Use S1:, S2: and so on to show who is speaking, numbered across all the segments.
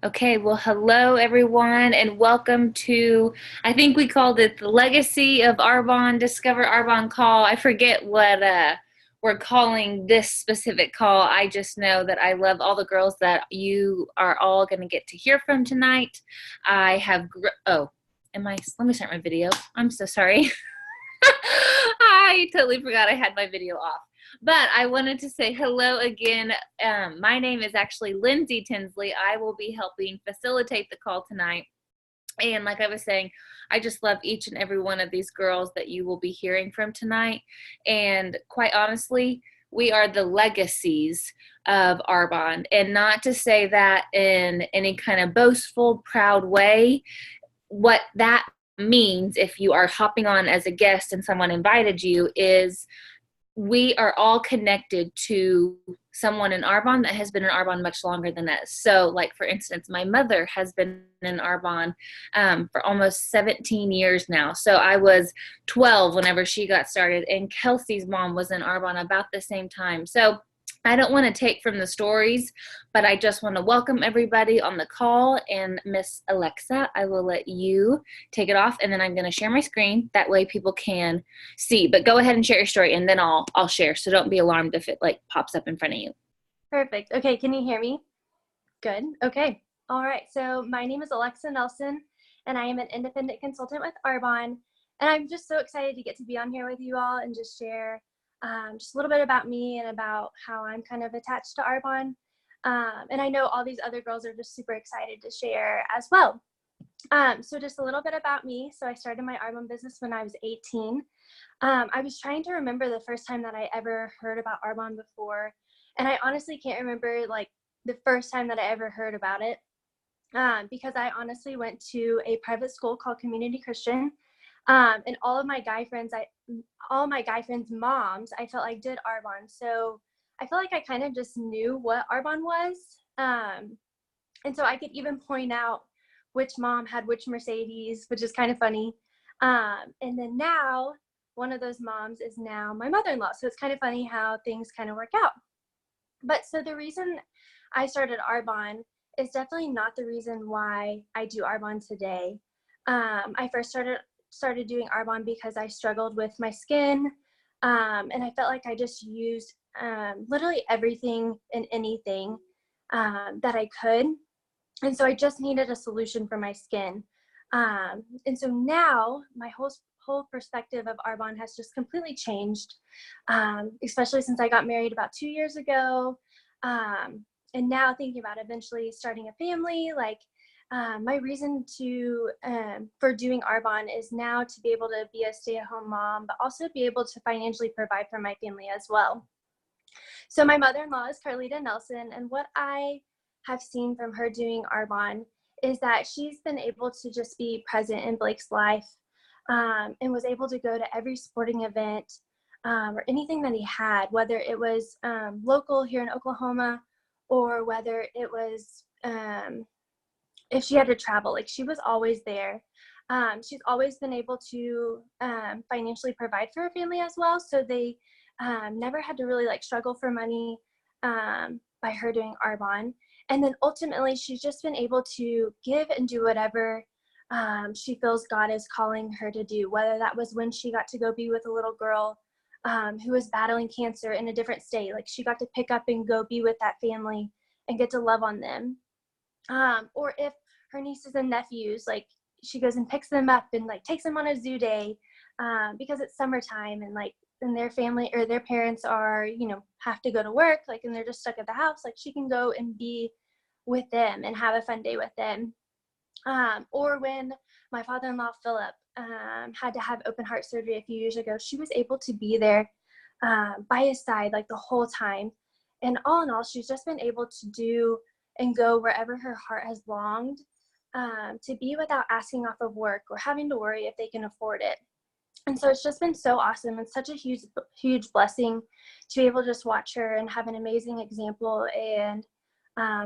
S1: Okay, well, hello everyone, and welcome to, I think we called it the Legacy of Arbonne, Discover Arbonne call. I forget what we're calling this specific call. I just know that I love all the girls that you are all going to get to hear from tonight. I have, let me start my video. I'm so sorry. I totally forgot I had my video off. But I wanted to say hello again. My name is actually Lyndsey Tinsley. I will be helping facilitate the call tonight. And like I was saying, I just love each and every one of these girls that you will be hearing from tonight. And quite honestly, we are the legacies of Arbonne. And not to say that in any kind of boastful, proud way. What that means, if you are hopping on as a guest and someone invited you, is we are all connected to someone in Arbonne that has been in Arbonne much longer than us. So, like, for instance, my mother has been in Arbonne for almost 17 years now. So I was 12 whenever she got started, and Kelsey's mom was in Arbonne about the same time. So I don't want to take from the stories, but I just want to welcome everybody on the call. And Miss Alexa, I will let you take it off, and then I'm going to share my screen. That way people can see. But go ahead and share your story, and then I'll share. So don't be alarmed if it like pops up in front of you.
S2: Perfect. Okay, can you hear me? Good. Okay. All right. So my name is Alexa Nelson, and I am an independent consultant with Arbonne. And I'm just so excited to get to be on here with you all and just share just a little bit about me and about how I'm kind of attached to Arbonne. And I know all these other girls are just super excited to share as well. So just a little bit about me. So I started my Arbonne business when I was 18. I was trying to remember the first time that I ever heard about Arbonne before. And I honestly can't remember like the first time that I ever heard about it, because I honestly went to a private school called Community Christian. And all my guy friends' moms, I felt like did Arbonne. So I feel like I kind of just knew what Arbonne was. And so I could even point out which mom had which Mercedes, which is kind of funny. And then now one of those moms is now my mother-in-law. So it's kind of funny how things kind of work out. But so the reason I started Arbonne is definitely not the reason why I do Arbonne today. I first started doing Arbonne because I struggled with my skin, and I felt like I just used literally everything and anything that I could, and so I just needed a solution for my skin. And so now my whole perspective of Arbonne has just completely changed, especially since I got married about 2 years ago. And now thinking about eventually starting a family, like my reason for doing Arbonne is now to be able to be a stay-at-home mom, but also be able to financially provide for my family as well. So my mother-in-law is Carlita Nelson, and what I have seen from her doing Arbonne is that she's been able to just be present in Blake's life, and was able to go to every sporting event or anything that he had, whether it was local here in Oklahoma or whether it was if she had to travel. Like, she was always there. She's always been able to financially provide for her family as well. So they never had to really like struggle for money by her doing Arbonne. And then ultimately, she's just been able to give and do whatever she feels God is calling her to do, whether that was when she got to go be with a little girl who was battling cancer in a different state. Like, she got to pick up and go be with that family and get to love on them. Or if her nieces and nephews, like, she goes and picks them up and like takes them on a zoo day because it's summertime, and like, and their family or their parents are, have to go to work, like, and they're just stuck at the house. Like, she can go and be with them and have a fun day with them. Or when my father-in-law Philip had to have open heart surgery a few years ago, she was able to be there by his side like the whole time. And all in all, she's just been able to do and go wherever her heart has longed to be without asking off of work or having to worry if they can afford it. And so it's just been so awesome and such a huge blessing to be able to just watch her and have an amazing example and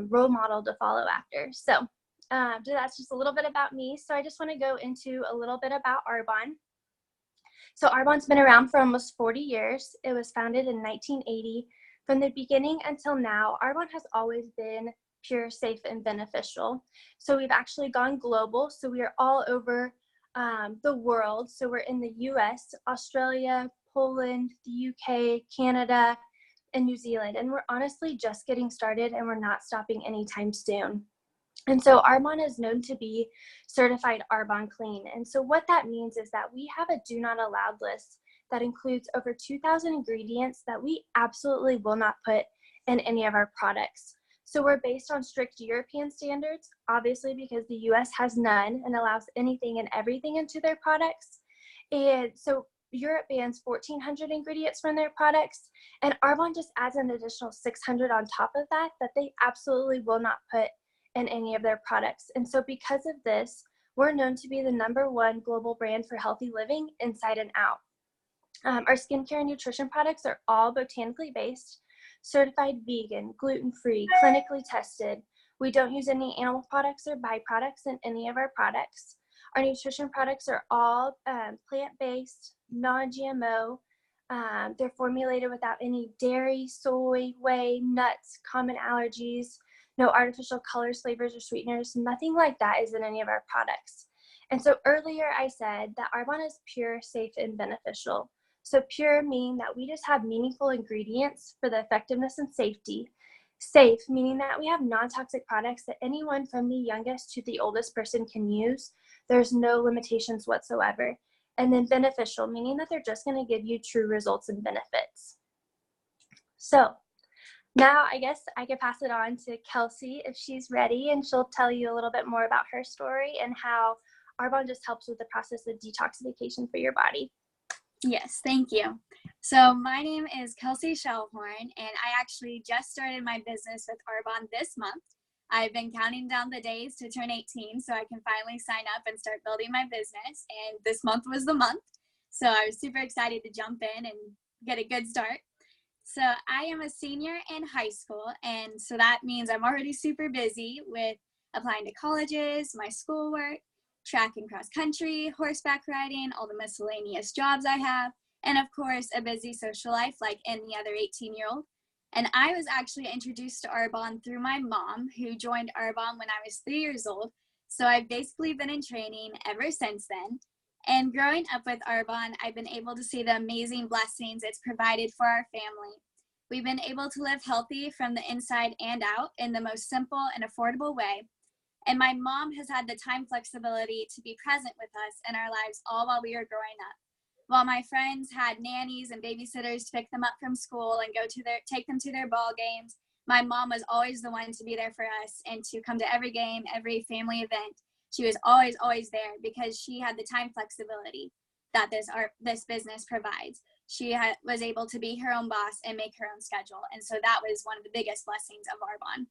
S2: role model to follow after. So that's just a little bit about me. So I just want to go into a little bit about Arbonne. So Arbonne's been around for almost 40 years. It was founded in 1980. From the beginning until now, Arbonne has always been pure, safe, and beneficial. So we've actually gone global. So we are all over the world. So we're in the US, Australia, Poland, the UK, Canada, and New Zealand. And we're honestly just getting started, and we're not stopping anytime soon. And so Arbonne is known to be certified Arbonne Clean. And so what that means is that we have a do not allowed list that includes over 2,000 ingredients that we absolutely will not put in any of our products. So we're based on strict European standards, obviously because the US has none and allows anything and everything into their products. And so Europe bans 1,400 ingredients from their products, and Arbonne just adds an additional 600 on top of that they absolutely will not put in any of their products. And so because of this, we're known to be the #1 global brand for healthy living inside and out. Our skincare and nutrition products are all botanically based, certified vegan, gluten-free, clinically tested. We don't use any animal products or byproducts in any of our products. Our nutrition products are all plant-based, non-GMO. They're formulated without any dairy, soy, whey, nuts, common allergies, no artificial colors, flavors, or sweeteners. Nothing like that is in any of our products. And so earlier I said that Arbonne is pure, safe, and beneficial. So pure meaning that we just have meaningful ingredients for the effectiveness and safety. Safe meaning that we have non-toxic products that anyone from the youngest to the oldest person can use. There's no limitations whatsoever. And then beneficial meaning that they're just going to give you true results and benefits. So now I guess I could pass it on to Kelsey if she's ready, and she'll tell you a little bit more about her story and how Arbonne just helps with the process of detoxification for your body.
S3: Yes, thank you. So my name is Kelsey Shellhorn, and I actually just started my business with Arbonne this month. I've been counting down the days to turn 18 so I can finally sign up and start building my business, and this month was the month. So I was super excited to jump in and get a good start. So I am a senior in high school, and so that means I'm already super busy with applying to colleges, my schoolwork, track and cross country, horseback riding, all the miscellaneous jobs I have, and of course a busy social life like any other 18-year-old. And I was actually introduced to Arbonne through my mom, who joined Arbonne when I was 3 years old. So I've basically been in training ever since then. And growing up with Arbonne, I've been able to see the amazing blessings it's provided for our family. We've been able to live healthy from the inside and out in the most simple and affordable way. And my mom has had the time flexibility to be present with us in our lives all while we were growing up. While my friends had nannies and babysitters to pick them up from school and take them to their ball games, my mom was always the one to be there for us and to come to every game, every family event. She was always there because she had the time flexibility that this business provides. She was able to be her own boss and make her own schedule. And so that was one of the biggest blessings of Arbonne.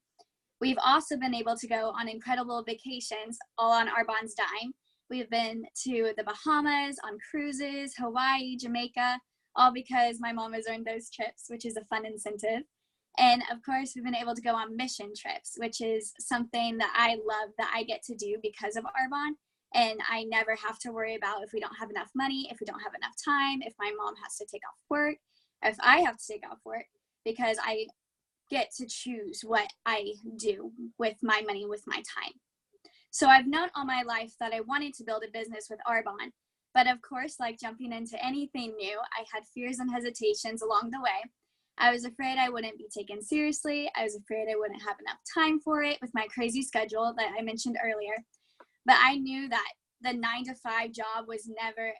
S3: We've also been able to go on incredible vacations, all on Arbonne's dime. We've been to the Bahamas, on cruises, Hawaii, Jamaica, all because my mom has earned those trips, which is a fun incentive. And of course, we've been able to go on mission trips, which is something that I love that I get to do because of Arbonne. And I never have to worry about if we don't have enough money, if we don't have enough time, if my mom has to take off work, if I have to take off work, because I get to choose what I do with my money, with my time. So I've known all my life that I wanted to build a business with Arbonne. But of course, like jumping into anything new, I had fears and hesitations along the way. I was afraid I wouldn't be taken seriously. I was afraid I wouldn't have enough time for it with my crazy schedule that I mentioned earlier. But I knew that the 9-to-5 job was never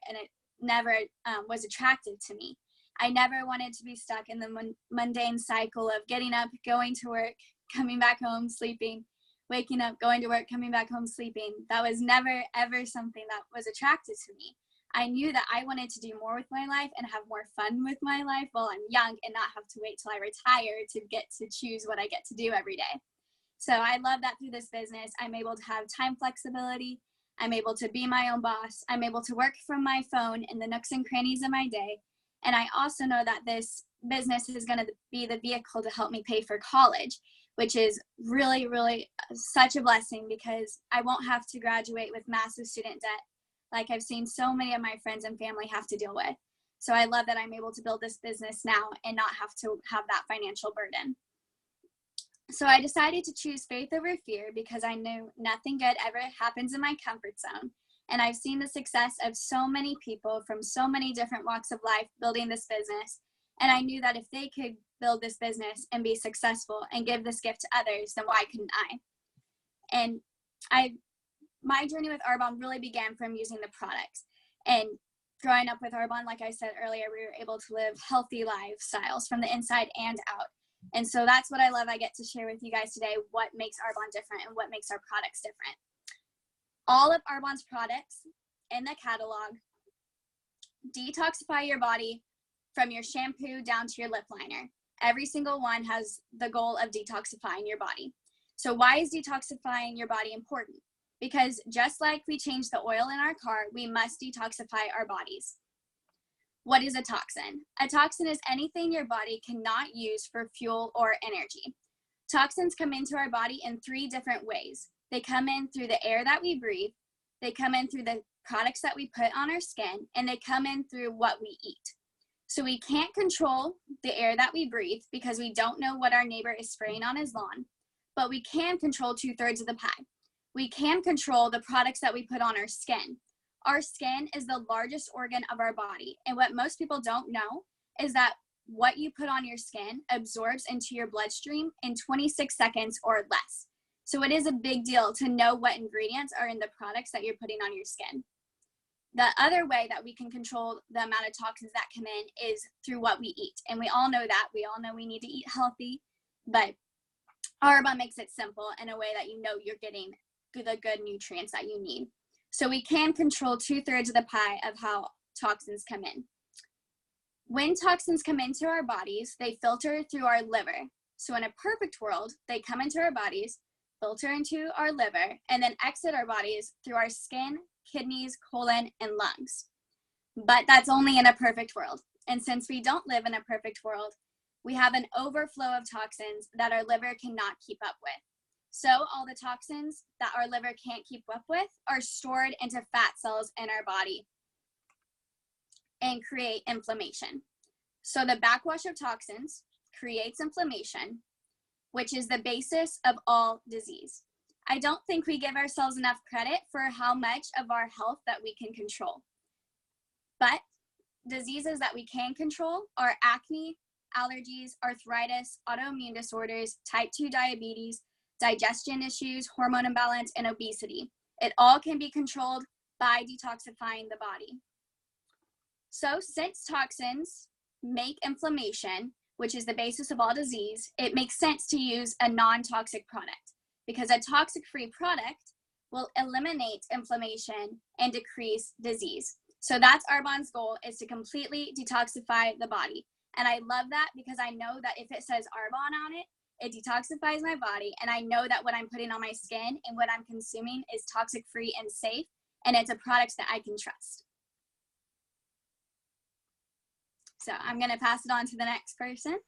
S3: was attractive to me. I never wanted to be stuck in the mundane cycle of getting up, going to work, coming back home, sleeping, waking up, going to work, coming back home, sleeping. That was never, ever something that was attractive to me. I knew that I wanted to do more with my life and have more fun with my life while I'm young and not have to wait till I retire to get to choose what I get to do every day. So I love that through this business, I'm able to have time flexibility. I'm able to be my own boss. I'm able to work from my phone in the nooks and crannies of my day. And I also know that this business is going to be the vehicle to help me pay for college, which is really, really such a blessing because I won't have to graduate with massive student debt like I've seen so many of my friends and family have to deal with. So I love that I'm able to build this business now and not have to have that financial burden. So I decided to choose faith over fear because I knew nothing good ever happens in my comfort zone. And I've seen the success of so many people from so many different walks of life building this business. And I knew that if they could build this business and be successful and give this gift to others, then why couldn't I? And my journey with Arbonne really began from using the products. And growing up with Arbonne, like I said earlier, we were able to live healthy lifestyles from the inside and out. And so that's what I love. I get to share with you guys today what makes Arbonne different and what makes our products different. All of Arbonne's products in the catalog detoxify your body from your shampoo down to your lip liner. Every single one has the goal of detoxifying your body. So why is detoxifying your body important? Because just like we change the oil in our car, we must detoxify our bodies. What is a toxin? A toxin is anything your body cannot use for fuel or energy. Toxins come into our body in 3 different ways. They come in through the air that we breathe, they come in through the products that we put on our skin, and they come in through what we eat. So we can't control the air that we breathe because we don't know what our neighbor is spraying on his lawn, but we can control 2/3 of the pie. We can control the products that we put on our skin. Our skin is the largest organ of our body, and what most people don't know is that what you put on your skin absorbs into your bloodstream in 26 seconds or less. So it is a big deal to know what ingredients are in the products that you're putting on your skin. The other way that we can control the amount of toxins that come in is through what we eat. And we all know that. We all know we need to eat healthy, but Arbonne makes it simple in a way that you know you're getting the good nutrients that you need. So we can control 2/3 of the pie of how toxins come in. When toxins come into our bodies, they filter through our liver. So in a perfect world, they come into our bodies, filter into our liver, and then exit our bodies through our skin, kidneys, colon, and lungs. But that's only in a perfect world. And since we don't live in a perfect world, we have an overflow of toxins that our liver cannot keep up with. So all the toxins that our liver can't keep up with are stored into fat cells in our body and create inflammation. So the backwash of toxins creates inflammation, which is the basis of all disease. I don't think we give ourselves enough credit for how much of our health that we can control. But diseases that we can control are acne, allergies, arthritis, autoimmune disorders, type 2 diabetes, digestion issues, hormone imbalance, and obesity. It all can be controlled by detoxifying the body. So since toxins make inflammation, which is the basis of all disease, it makes sense to use a non-toxic product because a toxic-free product will eliminate inflammation and decrease disease. So that's Arbonne's goal, is to completely detoxify the body. And I love that because I know that if it says Arbonne on it, it detoxifies my body, and I know that what I'm putting on my skin and what I'm consuming is toxic-free and safe, and it's a product that I can trust. So I'm going to pass it on to the next person.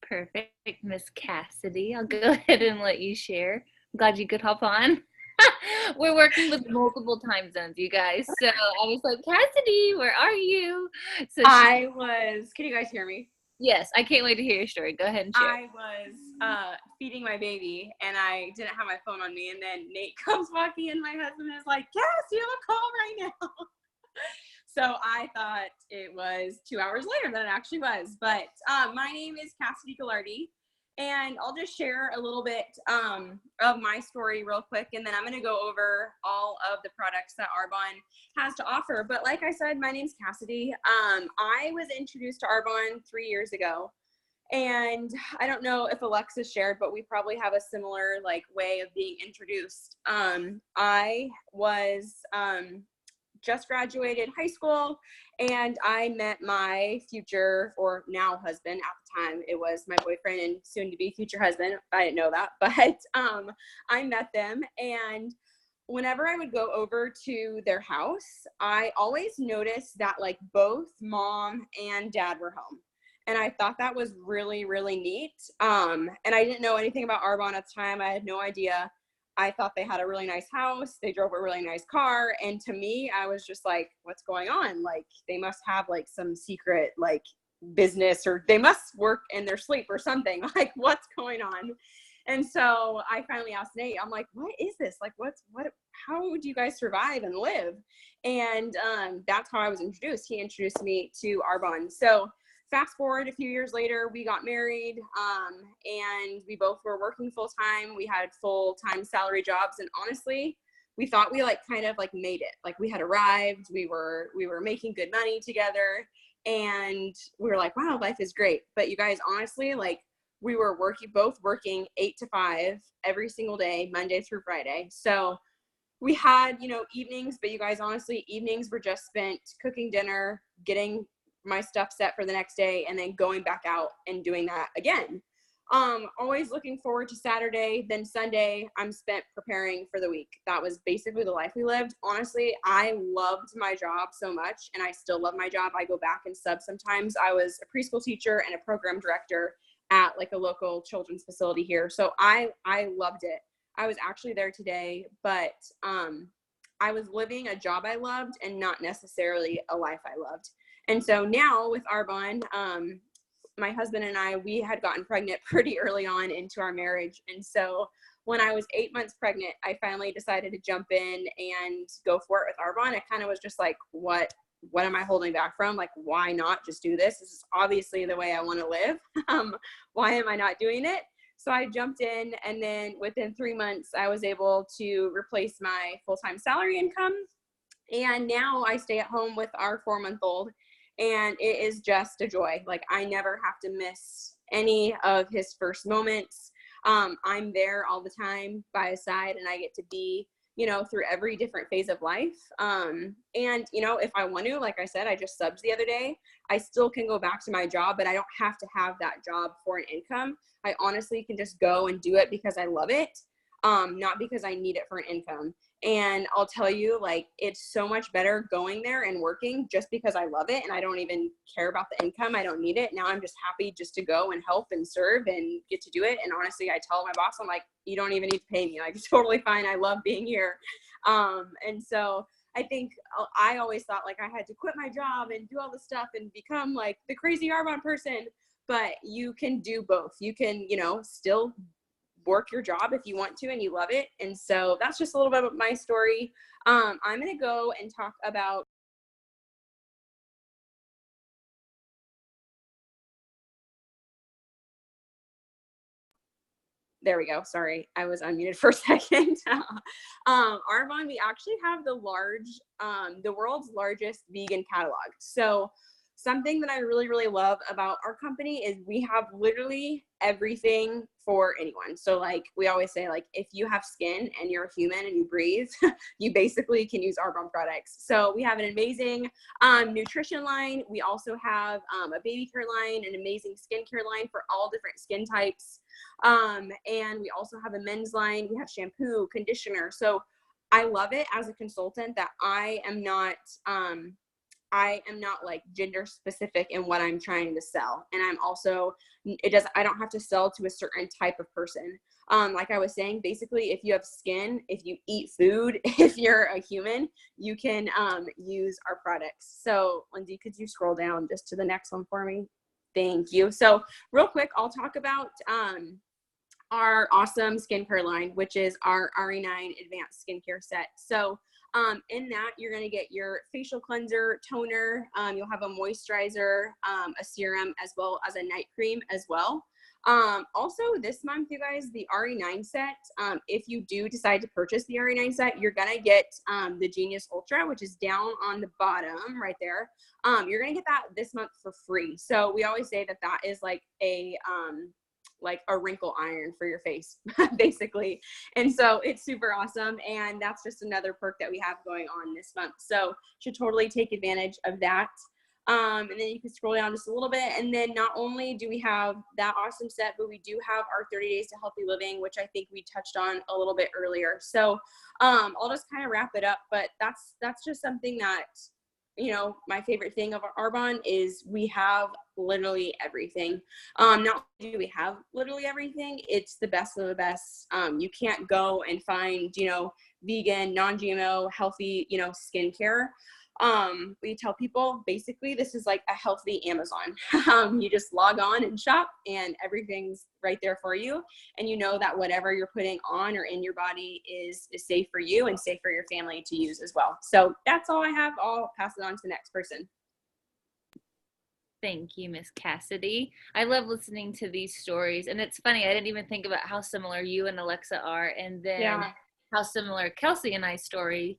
S1: Perfect, Miss Cassidy. I'll go ahead and let you share. I'm glad you could hop on. We're working with multiple time zones, you guys. So I was like, Cassidy, where are you? So
S4: can you guys hear me?
S1: Yes, I can't wait to hear your story. Go ahead and share.
S4: I was feeding my baby, and I didn't have my phone on me, and then Nate comes walking in. My husband is like, yes, you have a call right now. So I thought it was 2 hours later than it actually was. But my name is Cassidy Gallardi, and I'll just share a little bit of my story real quick, and then I'm going to go over all of the products that Arbonne has to offer. But like I said, my name's Cassidy. I was introduced to Arbonne 3 years ago, and I don't know if Alexis shared, but we probably have a similar way of being introduced. I was just graduated high school, and I met my future, or now husband. At the time it was my boyfriend and soon to be future husband. I didn't know that, but I met them, and whenever I would go over to their house, I always noticed that both mom and dad were home. And I thought that was really, really neat. And I didn't know anything about Arbonne at the time. I had no idea. I thought they had a really nice house. They drove a really nice car. And to me, I was just like, what's going on? They must have some secret, business, or they must work in their sleep or something. Like, what's going on? And so I finally asked Nate, I'm like, what is this? Like, how do you guys survive and live? And that's how I was introduced. He introduced me to Arbonne. So fast forward a few years later, we got married, and we both were working full time. We had full-time salary jobs. And honestly, we thought we like kind of like made it. Like, we had arrived, we were making good money together, and we were like, wow, life is great. But you guys, honestly, like, we were both working 8 to 5 every single day, Monday through Friday. So we had, evenings, but you guys, honestly, evenings were just spent cooking dinner, getting my stuff set for the next day, and then going back out and doing that again. Always looking forward to Saturday. Then Sunday, I'm spent preparing for the week. That was basically the life we lived. Honestly, I loved my job so much, and I still love my job. I go back and sub sometimes. I was a preschool teacher and a program director at like a local children's facility here. So I loved it. I was actually there today, but I was living a job I loved and not necessarily a life I loved. And so now with Arbonne, my husband and I, we had gotten pregnant pretty early on into our marriage. And so when I was 8 months pregnant, I finally decided to jump in and go for it with Arbonne. I kind of was just like, what am I holding back from? Like, why not just do this? This is obviously the way I want to live. Why am I not doing it? So I jumped in, and then within 3 months, I was able to replace my full-time salary income. And now I stay at home with our 4-month-old, and it is just a joy. Like, I never have to miss any of his first moments. I'm there all the time by his side, and I get to be, through every different phase of life. And, if I want to, like I said, I just subbed the other day, I still can go back to my job, but I don't have to have that job for an income. I honestly can just go and do it because I love it, not because I need it for an income. And I'll tell you, like, it's so much better going there and working just because I love it, and I don't even care about the income. I don't need it. Now I'm just happy just to go and help and serve and get to do it. And honestly, I tell my boss, I'm like, you don't even need to pay me. Like, it's totally fine. I love being here. And so I think I always thought like I had to quit my job and do all this stuff and become like the crazy Arbonne person, but you can do both. You can, still work your job if you want to and you love it. And so that's just a little bit of my story. I'm going to go and talk about there we go. Sorry, I was unmuted for a second. Arbonne, we actually have the world's largest vegan catalog. So something that I really, really love about our company is we have literally everything for anyone. So like we always say, like, if you have skin and you're a human and you breathe, you basically can use Arbonne products. So we have an amazing nutrition line. We also have a baby care line, an amazing skincare line for all different skin types. And we also have a men's line. We have shampoo, conditioner. So I love it as a consultant that I am not like gender specific in what I'm trying to sell. And I'm also, I don't have to sell to a certain type of person. Like I was saying, basically, if you have skin, if you eat food, if you're a human, you can use our products. So Lyndsey, could you scroll down just to the next one for me? Thank you. So real quick, I'll talk about our awesome skincare line, which is our RE9 advanced skincare set. So in that, you're going to get your facial cleanser, toner, you'll have a moisturizer, a serum, as well as a night cream as well. Also this month, you guys, the RE9 set, if you do decide to purchase the RE9 set, you're going to get the Genius Ultra, which is down on the bottom right there. You're going to get that this month for free. So we always say that that is like a wrinkle iron for your face, basically. And so it's super awesome. And that's just another perk that we have going on this month. So should totally take advantage of that. And then you can scroll down just a little bit. And then not only do we have that awesome set, but we do have our 30 days to healthy living, which I think we touched on a little bit earlier. So I'll just kind of wrap it up, but that's just something that, my favorite thing of Arbonne is we have literally everything. Not only do we have literally everything, it's the best of the best. You can't go and find, vegan, non-GMO, healthy, skincare We tell people basically this is like a healthy Amazon. You just log on and shop and everything's right there for you. And you know that whatever you're putting on or in your body is safe for you and safe for your family to use as well. So that's all I have. I'll pass it on to the next person.
S1: Thank you, Miss Cassidy. I love listening to these stories. And it's funny, I didn't even think about how similar you and Alexa are, and then how similar Kelsey and I's story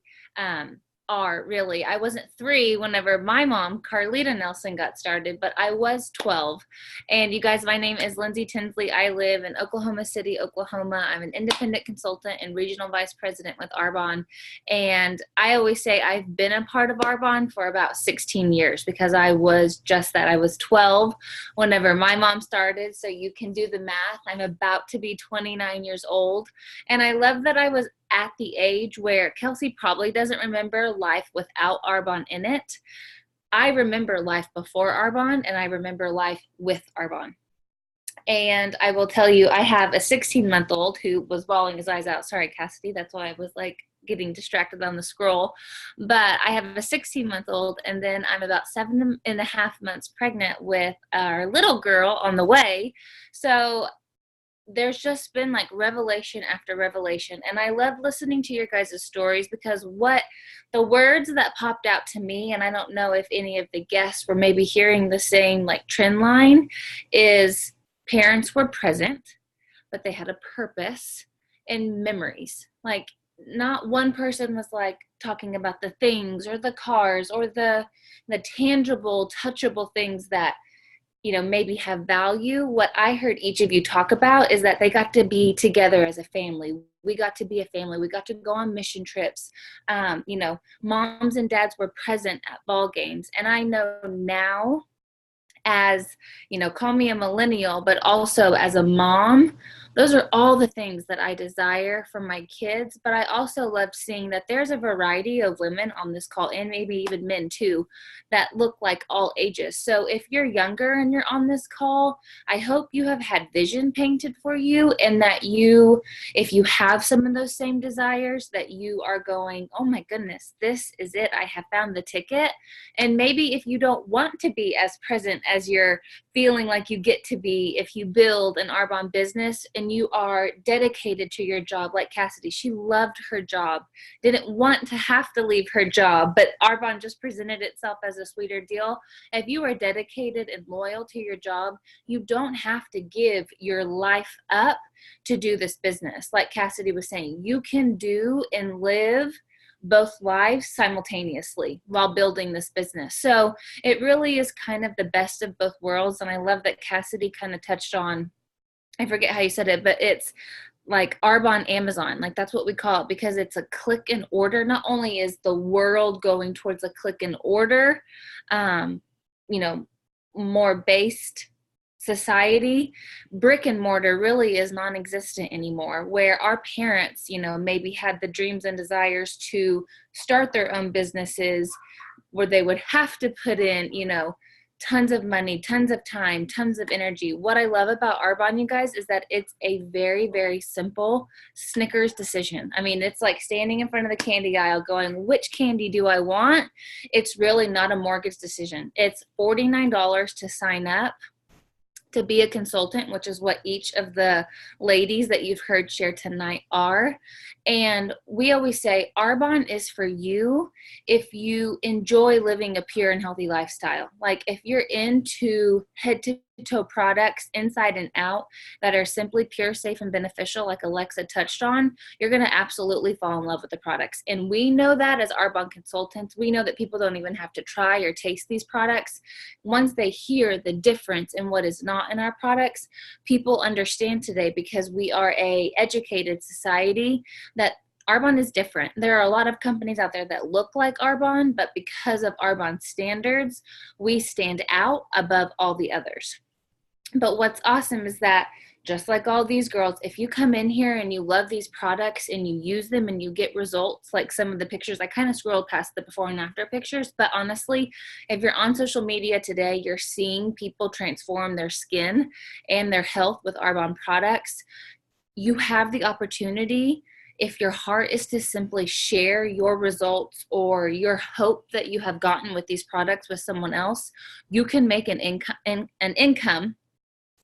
S1: are, really. I wasn't 3 whenever my mom, Carlita Nelson, got started, but I was 12. And you guys, my name is Lyndsey Tinsley. I live in Oklahoma City, Oklahoma. I'm an independent consultant and regional vice president with Arbonne. And I always say I've been a part of Arbonne for about 16 years because I was just that. I was 12 whenever my mom started. So you can do the math. I'm about to be 29 years old. And I love that I was at the age where Kelsey probably doesn't remember life without Arbonne in it. I remember life before Arbonne, and I remember life with Arbonne. And I will tell you, I have a 16-month-old who was bawling his eyes out. Sorry, Cassidy, that's why I was like getting distracted on the scroll. But I have a 16-month-old, and then I'm about 7.5 months pregnant with our little girl on the way. So there's just been like revelation after revelation. And I love listening to your guys' stories because what the words that popped out to me, and I don't know if any of the guests were maybe hearing the same like trend line, is parents were present, but they had a purpose and memories. Like not one person was like talking about the things or the cars or the tangible, touchable things that maybe have value. What I heard each of you talk about is that they got to be together as a family. We got to be a family. We got to go on mission trips. Moms and dads were present at ball games. And I know now, as, call me a millennial, but also as a mom, those are all the things that I desire for my kids. But I also love seeing that there's a variety of women on this call, and maybe even men too, that look like all ages. So if you're younger and you're on this call, I hope you have had vision painted for you, and that if you have some of those same desires, that you are going, oh my goodness, this is it. I have found the ticket. And maybe if you don't want to be as present as you're feeling like you get to be, if you build an Arbonne business and you are dedicated to your job, like Cassidy, she loved her job, didn't want to have to leave her job, but Arbonne just presented itself as a sweeter deal. If you are dedicated and loyal to your job, you don't have to give your life up to do this business. Like Cassidy was saying, you can do and live both lives simultaneously while building this business. So it really is kind of the best of both worlds. And I love that Cassidy kind of touched on, I forget how you said it, but it's like Arbonne Amazon. Like that's what we call it, because it's a click and order. Not only is the world going towards a click and order, more based society, brick and mortar really is non-existent anymore, where our parents, maybe had the dreams and desires to start their own businesses where they would have to put in, tons of money, tons of time, tons of energy. What I love about Arbonne, you guys, is that it's a very, very simple Snickers decision. I mean, it's like standing in front of the candy aisle going, which candy do I want? It's really not a mortgage decision. It's $49 to sign up to be a consultant, which is what each of the ladies that you've heard share tonight are. And we always say Arbonne is for you if you enjoy living a pure and healthy lifestyle. Like if you're into head to toe products inside and out that are simply pure, safe, and beneficial, like Alexa touched on, you're going to absolutely fall in love with the products. And we know that as Arbonne consultants, we know that people don't even have to try or taste these products. Once they hear the difference in what is not in our products, people understand today, because we are a educated society, that Arbonne is different. There are a lot of companies out there that look like Arbonne, but because of Arbonne standards, we stand out above all the others. But what's awesome is that just like all these girls, if you come in here and you love these products and you use them and you get results, like some of the pictures, I kind of scrolled past the before and after pictures, but honestly, if you're on social media today, you're seeing people transform their skin and their health with Arbonne products. You have the opportunity, if your heart is to simply share your results or your hope that you have gotten with these products with someone else, you can make an income,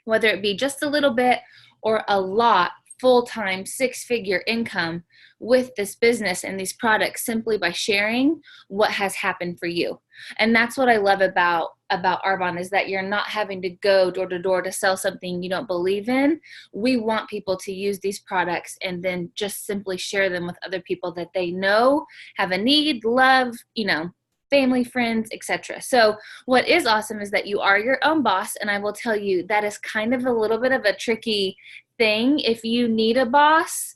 S1: whether it be just a little bit or a lot, full-time 6-figure income with this business and these products, simply by sharing what has happened for you. And that's what I love about Arbonne, is that you're not having to go door to door to sell something you don't believe in. We want people to use these products and then just simply share them with other people that they know have a need, love, family, friends, etc. So what is awesome is that you are your own boss, and I will tell you that is kind of a little bit of a tricky thing. If you need a boss,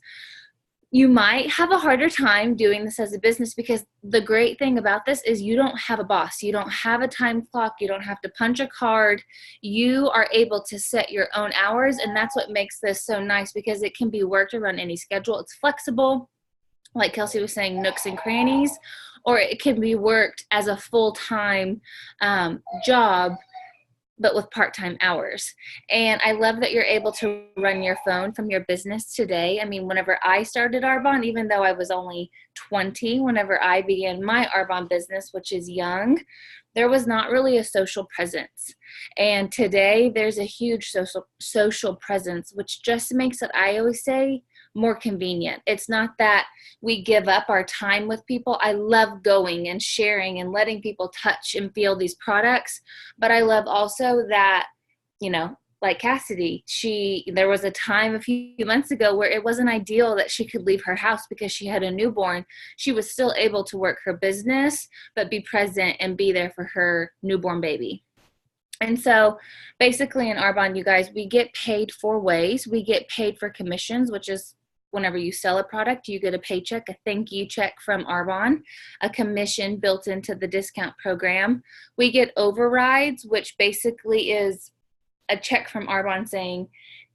S1: you might have a harder time doing this as a business, because the great thing about this is you don't have a boss. You don't have a time clock. You don't have to punch a card. You are able to set your own hours, and that's what makes this so nice, because it can be worked around any schedule. It's flexible, like Kelsey was saying, nooks and crannies, or it can be worked as a full-time job, but with part-time hours. And I love that you're able to run your phone from your business today. I mean, whenever I started Arbonne, even though I was only 20, whenever I began my Arbonne business, which is young, there was not really a social presence. And today there's a huge social presence, which just makes it, I always say, more convenient. It's not that we give up our time with people. I love going and sharing and letting people touch and feel these products, but I love also that, like Cassidy, there was a time a few months ago where it wasn't ideal that she could leave her house because she had a newborn. She was still able to work her business, but be present and be there for her newborn baby. And so basically in Arbonne, you guys, we get paid 4 ways. We get paid for commissions, which is whenever you sell a product, you get a paycheck, a thank you check from Arbonne, a commission built into the discount program. We get overrides, which basically is a check from Arbonne saying,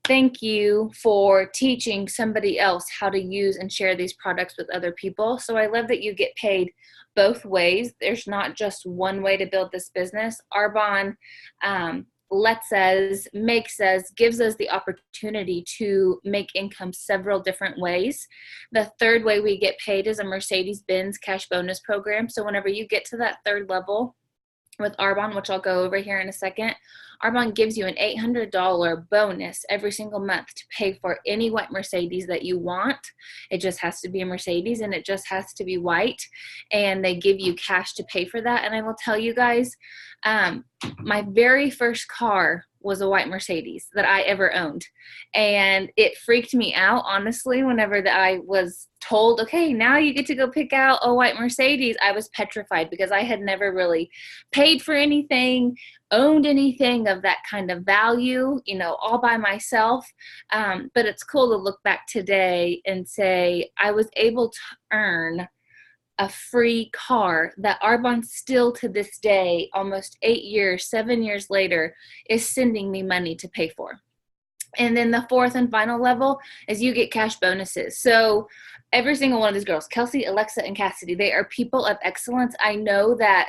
S1: thank you for teaching somebody else how to use and share these products with other people. So I love that you get paid both ways. There's not just one way to build this business. Arbonne gives us the opportunity to make income several different ways. The third way we get paid is a Mercedes-Benz cash bonus program. So whenever you get to that third level with Arbonne, which I'll go over here in a second, Arbonne gives you an $800 bonus every single month to pay for any white Mercedes that you want. It just has to be a Mercedes, and it just has to be white, and they give you cash to pay for that. And I will tell you guys, my very first car was a white Mercedes that I ever owned. And it freaked me out, honestly, whenever I was told, okay, now you get to go pick out a white Mercedes. I was petrified because I had never really paid for anything, owned anything of that kind of value, all by myself. But it's cool to look back today and say, I was able to earn a free car that Arbonne still to this day, almost 7 years later, is sending me money to pay for. And then the fourth and final level is you get cash bonuses. So every single one of these girls, Kelsey, Alexa, and Cassidy, they are people of excellence. I know that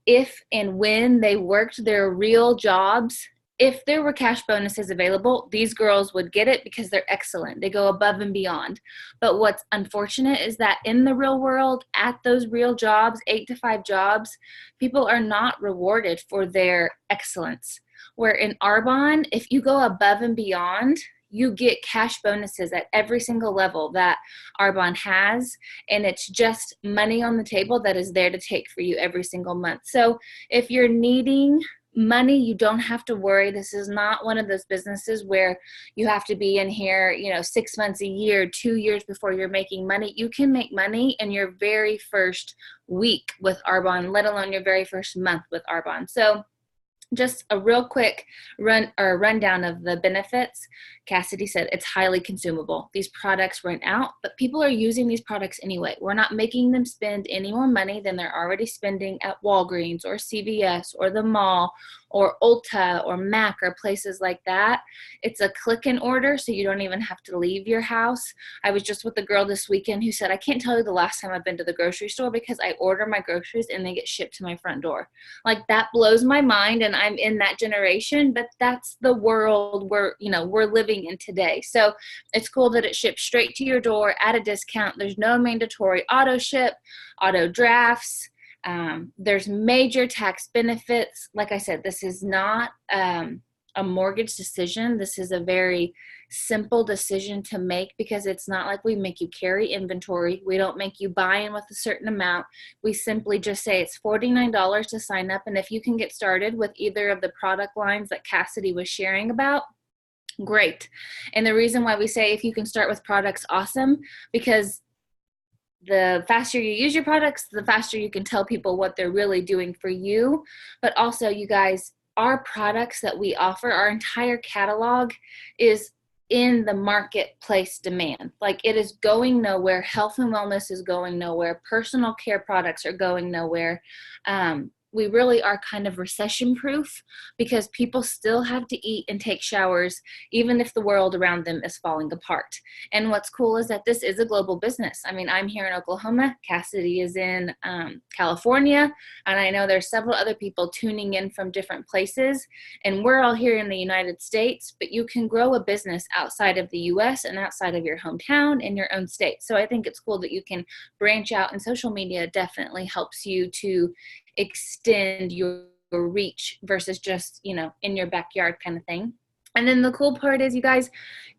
S1: if and when they worked their real jobs, if there were cash bonuses available, these girls would get it because they're excellent. They go above and beyond. But what's unfortunate is that in the real world, at those real jobs, 8 to 5 jobs, people are not rewarded for their excellence. Where in Arbonne, if you go above and beyond, you get cash bonuses at every single level that Arbonne has, and it's just money on the table that is there to take for you every single month. So if you're needing money, you don't have to worry. This is not one of those businesses where you have to be in here, 6 months, a year, 2 years before you're making money. You can make money in your very first week with Arbonne, let alone your very first month with Arbonne. So just a real quick rundown of the benefits. Cassidy said it's highly consumable. These products run out, but people are using these products anyway. We're not making them spend any more money than they're already spending at Walgreens or CVS or the mall or Ulta or Mac or places like that. It's a click and order, so you don't even have to leave your house. I was just with a girl this weekend who said, I can't tell you the last time I've been to the grocery store because I order my groceries and they get shipped to my front door. Like, that blows my mind, and I'm in that generation, but that's the world we're living coming in today. So it's cool that it ships straight to your door at a discount. There's no mandatory auto ship, auto drafts. There's major tax benefits. Like I said, this is not a mortgage decision. This is a very simple decision to make because it's not like we make you carry inventory. We don't make you buy in with a certain amount. We simply just say it's $49 to sign up. And if you can get started with either of the product lines that Cassidy was sharing about, great. And the reason why we say if you can start with products, awesome, because the faster you use your products, the faster you can tell people what they're really doing for you. But also, you guys, our products that we offer, our entire catalog is in the marketplace demand. Like, it is going nowhere. Health and wellness is going nowhere. Personal care products are going nowhere. We really are kind of recession proof because people still have to eat and take showers, even if the world around them is falling apart. And what's cool is that this is a global business. I mean, I'm here in Oklahoma. Cassidy is in California. And I know there's several other people tuning in from different places. And we're all here in the United States, but you can grow a business outside of the US and outside of your hometown in your own state. So I think it's cool that you can branch out, and social media definitely helps you to extend your reach versus just, you know, in your backyard kind of thing. And then the cool part is, you guys,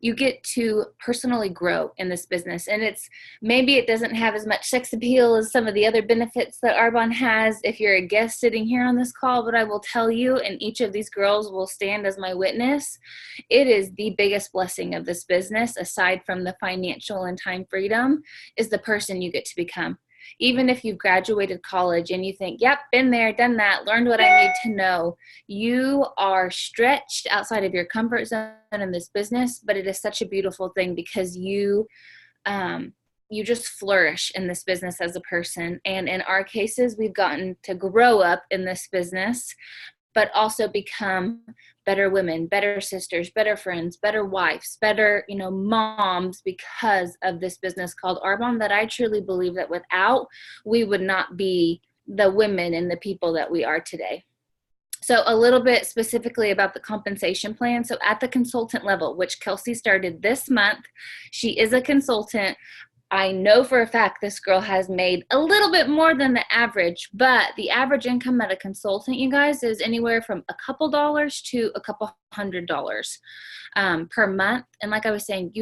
S1: you get to personally grow in this business. And maybe it doesn't have as much sex appeal as some of the other benefits that Arbonne has if you're a guest sitting here on this call, but I will tell you, and each of these girls will stand as my witness, it is the biggest blessing of this business, aside from the financial and time freedom, is the person you get to become. Even if you've graduated college and you think, yep, been there, done that, learned what I need to know, you are stretched outside of your comfort zone in this business, but it is such a beautiful thing because you just flourish in this business as a person. And in our cases, we've gotten to grow up in this business, but also become better women, better sisters, better friends, better wives, better, you know, moms because of this business called Arbonne that I truly believe that without, we would not be the women and the people that we are today. So a little bit specifically about the compensation plan. So at the consultant level, which Kelsey started this month, she is a consultant. I know for a fact this girl has made a little bit more than the average, but the average income at a consultant, you guys, is anywhere from a couple dollars to a couple $100 per month. And like I was saying,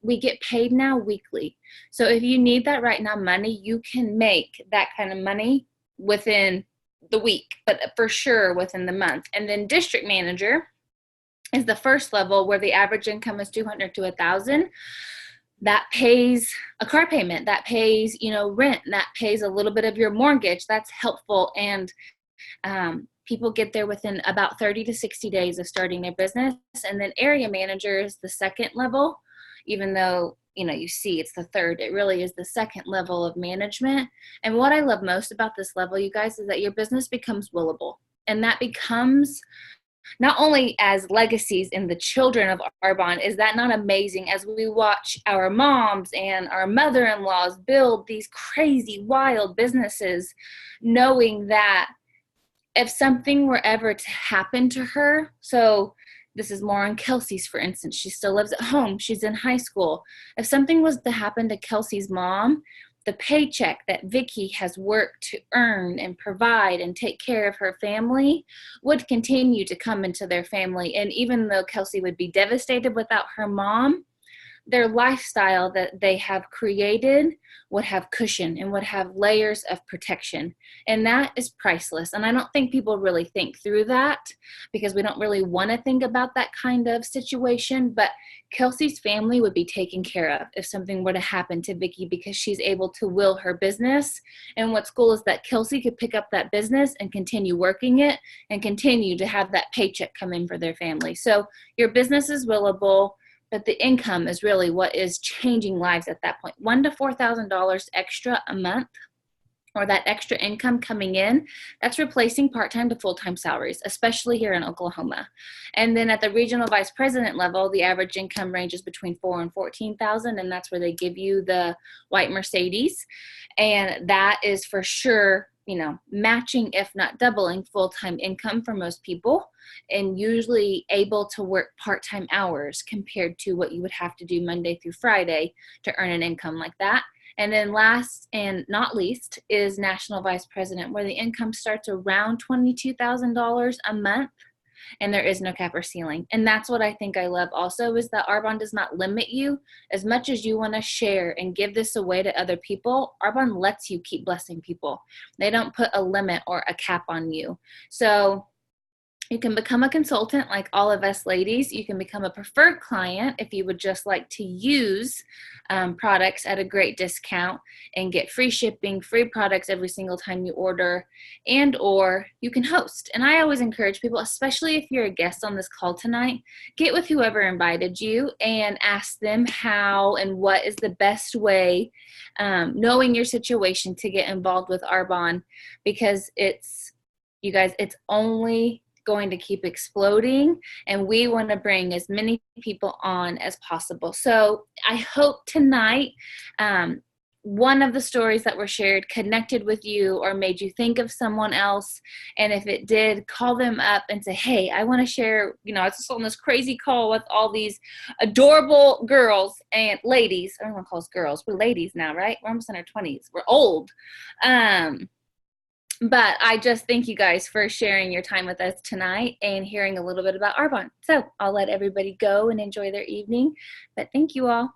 S1: we get paid now weekly. So if you need that right now money, you can make that kind of money within the week, but for sure within the month. And then district manager is the first level where the average income is $200 to $1,000. That pays a car payment, that pays, you know, rent, that pays a little bit of your mortgage. That's helpful. And people get there within about 30 to 60 days of starting their business. And then area manager is the second level, even though, you know, you see it's the third, it really is the second level of management. And what I love most about this level, you guys, is that your business becomes willable. And that becomes not only as legacies in the children of Arbonne. Is that not amazing as we watch our moms and our mother-in-laws build these crazy, wild businesses, knowing that if something were ever to happen to her, so this is more on Kelsey's, for instance, she still lives at home, she's in high school. If something was to happen to Kelsey's mom, the paycheck that Vicky has worked to earn and provide and take care of her family would continue to come into their family. And even though Kelsey would be devastated without her mom, their lifestyle that they have created would have cushion and would have layers of protection. And that is priceless. And I don't think people really think through that because we don't really want to think about that kind of situation. But Kelsey's family would be taken care of if something were to happen to Vicky because she's able to will her business. And what's cool is that Kelsey could pick up that business and continue working it and continue to have that paycheck come in for their family. So your business is willable, but the income is really what is changing lives at that point. $1,000 to $4,000 extra a month, or that extra income coming in, that's replacing part-time to full-time salaries, especially here in Oklahoma. And then at the regional vice president level, the average income ranges between $4,000 and $14,000, and that's where they give you the white Mercedes. And that is for sure matching, if not doubling, full-time income for most people, and usually able to work part-time hours compared to what you would have to do Monday through Friday to earn an income like that. And then last and not least is National Vice President, where the income starts around $22,000 a month, and there is no cap or ceiling. And that's what I think I love also, is that Arbonne does not limit you. As much as you want to share and give this away to other people, Arbonne lets you keep blessing people. They don't put a limit or a cap on you. So you can become a consultant like all of us ladies. You can become a preferred client if you would just like to use products at a great discount and get free shipping, free products every single time you order, and or you can host. And I always encourage people, especially if you're a guest on this call tonight, get with whoever invited you and ask them how and what is the best way, knowing your situation, to get involved with Arbonne, because you guys, it's only going to keep exploding, and we want to bring as many people on as possible. So I hope tonight one of the stories that were shared connected with you or made you think of someone else. And if it did, call them up and say, hey, I want to share, I was just on this crazy call with all these adorable girls and ladies. I don't want to call us girls. We're ladies now, right? We're almost in our 20s. We're old. But I just thank you guys for sharing your time with us tonight and hearing a little bit about Arbonne. So I'll let everybody go and enjoy their evening. But thank you all.